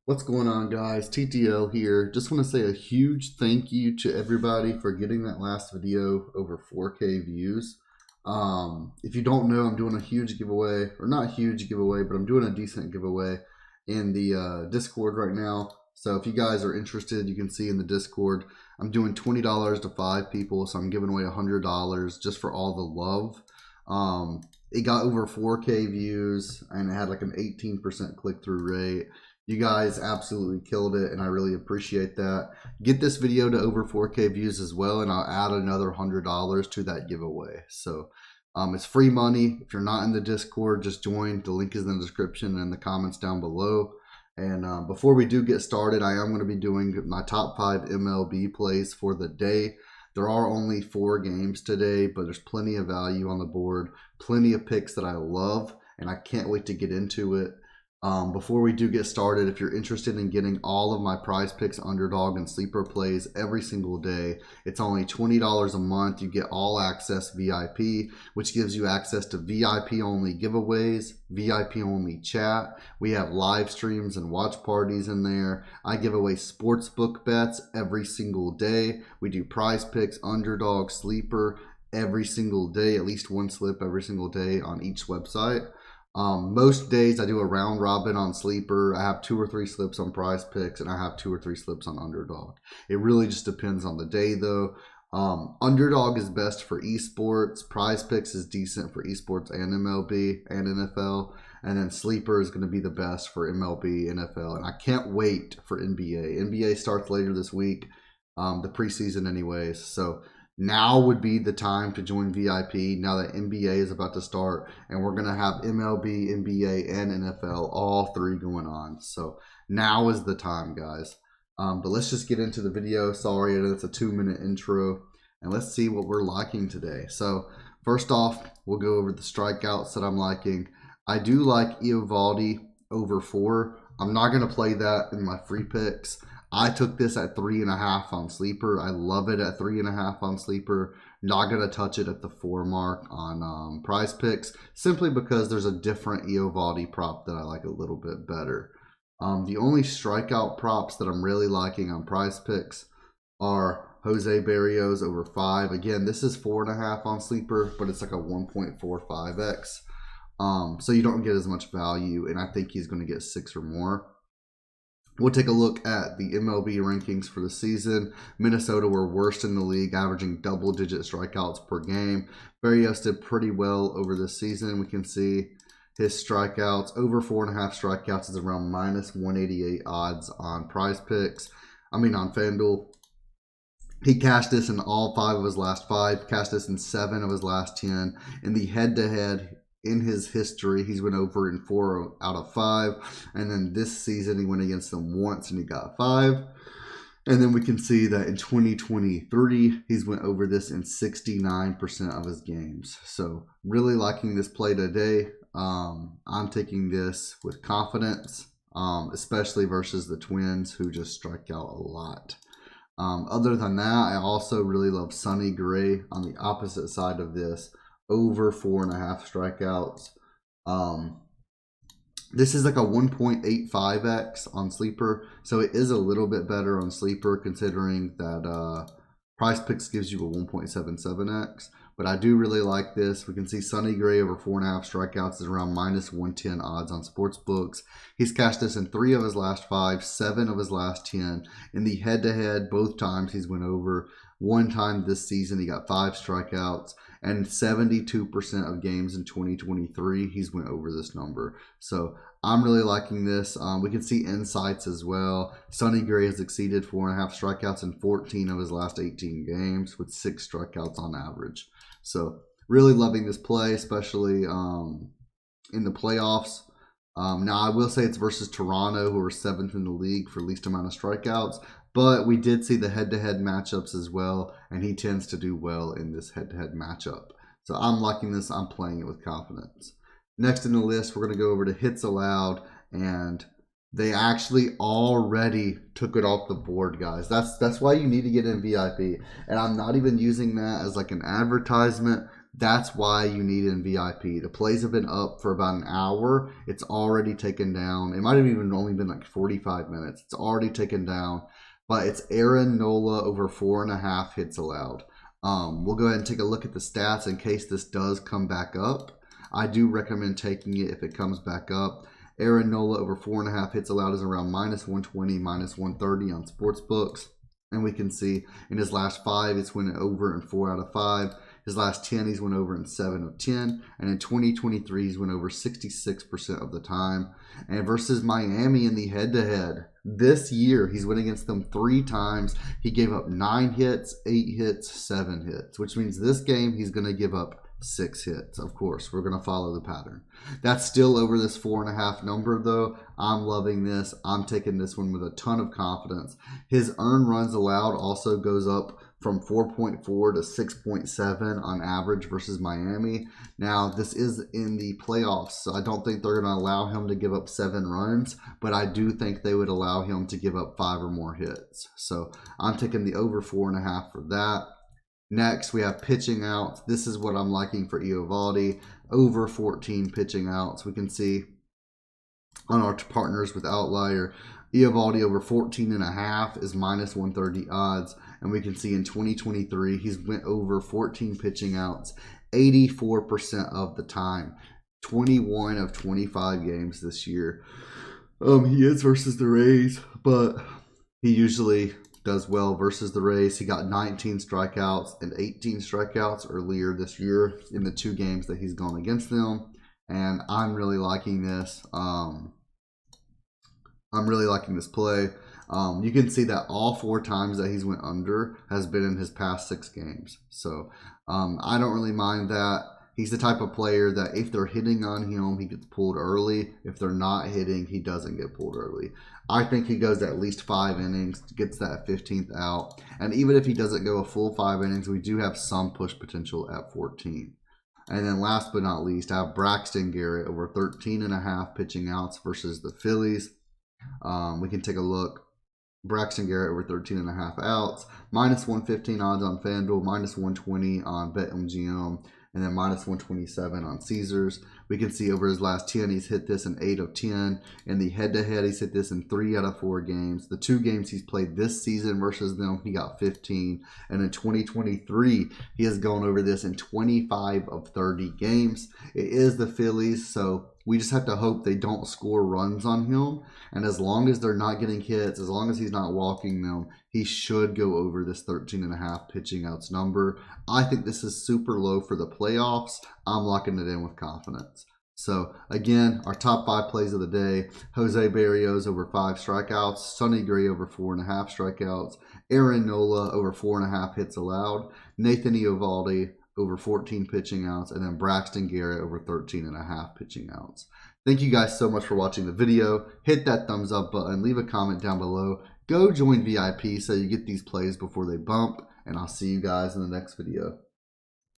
What's going on, guys? TTL here. Just want to say a huge thank you to everybody for getting that last video over 4K views. If you don't know, I'm doing a huge giveaway, or not huge giveaway, but I'm doing a decent giveaway in the Discord right now. So if you guys are interested, you can see in the Discord, I'm doing $20 to 5 people, so I'm giving away $100 just for all the love. It got over 4K views, and it had like an 18% click-through rate. You guys absolutely killed it, and I really appreciate that. Get this video to over 4K views as well, and I'll add another $100 to that giveaway. So it's free money. If you're not in the Discord, just join. The link is in the description and in the comments down below. And before we do get started, I am going to be doing my top 5 MLB plays for the day. There are only 4 games today, but there's plenty of value on the board, plenty of picks that I love, and I can't wait to get into it. Before we do get started, if you're interested in getting all of my PrizePicks, Underdog, and Sleeper plays every single day, it's only $20 a month. You get all access VIP, which gives you access to VIP only giveaways, VIP only chat. We have live streams and watch parties in there. I give away sportsbook bets every single day. We do PrizePicks, Underdog, Sleeper every single day, at least one slip every single day on each website. Most days I do a round robin on Sleeper. I have 2 or 3 slips on PrizePicks, and I have 2 or 3 slips on Underdog. It really just depends on the day, though. Underdog is best for esports. PrizePicks is decent for esports and MLB and NFL. And then Sleeper is going to be the best for MLB, NFL. And I can't wait for NBA. NBA starts later this week, the preseason anyways. So now would be the time to join VIP now that NBA is about to start, and we're going to have MLB, NBA, and NFL, all 3 going on. So now is the time, guys. But let's just get into the video. Sorry, it's a 2-minute intro, and let's see what we're liking today. So first off, we'll go over the strikeouts that I'm liking. I do like Eovaldi over 4. I'm not going to play that in my free picks. I took this at 3.5 on Sleeper. I love it at 3.5 on Sleeper. Not going to touch it at the 4 mark on PrizePicks, simply because there's a different Eovaldi prop that I like a little bit better. The only strikeout props that I'm really liking on PrizePicks are Jose Berrios over 5. Again, this is 4.5 on Sleeper, but it's like a 1.45x. So you don't get as much value, and I think he's going to get 6 or more. We'll take a look at the MLB rankings for the season. Minnesota were worst in the league, averaging double-digit strikeouts per game. Berrios did pretty well over this season. We can see his strikeouts. Over 4.5 strikeouts is around -188 odds on PrizePicks. On FanDuel. He cashed this in all 5 of his last 5. Cashed this in 7 of his last 10. In the head-to-head, in his history, he's went over in 4 out of 5, and then this season he went against them once and he got 5. And then we can see that in 2023 he's went over this in 69% of his games. So really liking this play today. I'm taking this with confidence, especially versus the Twins, who just strike out a lot. Other than that, I also really love Sonny Gray on the opposite side of this, over 4.5 strikeouts. This is like a 1.85x on Sleeper, so it is a little bit better on Sleeper considering that PrizePicks gives you a 1.77x. But I do really like this. We can see Sonny Gray over 4.5 strikeouts is around -110 odds on sportsbooks. He's cashed this in 3 of his last 5, 7 of his last 10. In the head-to-head, both times he's went over. One time this season he got 5 strikeouts, and 72% of games in 2023 he's went over this number. So I'm really liking this. We can see insights as well. Sonny Gray has exceeded 4.5 strikeouts in 14 of his last 18 games with 6 strikeouts on average. So really loving this play, especially in the playoffs. Now I will say it's versus Toronto, who are 7th in the league for least amount of strikeouts. But we did see the head-to-head matchups as well, and he tends to do well in this head-to-head matchup. So I'm liking this. I'm playing it with confidence. Next in the list, we're going to go over to hits allowed, and they actually already took it off the board, guys. That's why you need to get in VIP. And I'm not even using that as like an advertisement. That's why you need in VIP. The plays have been up for about an hour. It's already taken down. It might have even only been like 45 minutes. It's already taken down. But it's Aaron Nola over 4.5 hits allowed. We'll go ahead and take a look at the stats in case this does come back up. I do recommend taking it if it comes back up. Aaron Nola over 4.5 hits allowed is around -120, -130 on sports books. And we can see in his last 5, it's went over in 4 out of 5. His last 10, he's went over in 7 of 10. And in 2023, he's went over 66% of the time. And versus Miami in the head-to-head, this year, he's went against them 3 times. He gave up 9 hits, 8 hits, 7 hits, which means this game, he's going to give up 6 hits. Of course, we're going to follow the pattern. That's still over this 4.5 number, though. I'm loving this. I'm taking this one with a ton of confidence. His earned runs allowed also goes up from 4.4 to 6.7 on average versus Miami. Now, this is in the playoffs, so I don't think they're going to allow him to give up 7 runs, but I do think they would allow him to give up 5 or more hits. So I'm taking the over 4.5 for that. Next, we have pitching outs. This is what I'm liking for Eovaldi, over 14 pitching outs. We can see on our partners with Outlier, Eovaldi over 14.5 is -130 odds. And we can see in 2023, he's went over 14 pitching outs 84% of the time. 21 of 25 games this year. He is versus the Rays, but he usually does well versus the Rays. He got 19 strikeouts and 18 strikeouts earlier this year in the 2 games that he's gone against them. And I'm really liking this. I'm really liking this play. You can see that all 4 times that he's went under has been in his past 6 games. So I don't really mind that. He's the type of player that if they're hitting on him, he gets pulled early. If they're not hitting, he doesn't get pulled early. I think he goes at least 5 innings, gets that 15th out. And even if he doesn't go a full 5 innings, we do have some push potential at 14. And then last but not least, I have Braxton Garrett over 13.5 pitching outs versus the Phillies. We can take a look. Braxton Garrett over 13.5 outs, -115 odds on FanDuel, -120 on BetMGM, and then -127 on Caesars. We can see over his last 10, he's hit this in 8 of 10. In the head-to-head, he's hit this in 3 out of 4 games. The 2 games he's played this season versus them, he got 15. And in 2023, he has gone over this in 25 of 30 games. It is the Phillies, so we just have to hope they don't score runs on him. And as long as they're not getting hits, as long as he's not walking them, he should go over this 13.5 pitching outs number. I think this is super low for the playoffs. I'm locking it in with confidence. So again, our top 5 plays of the day: Jose Barrios over 5 strikeouts, Sonny Gray over 4.5 strikeouts, Aaron Nola over 4.5 hits allowed, Nathan Eovaldi over 14 pitching outs, and then Braxton Garrett over 13.5 pitching outs. Thank you guys so much for watching the video. Hit that thumbs up button, leave a comment down below. Go join VIP so you get these plays before they bump, and I'll see you guys in the next video.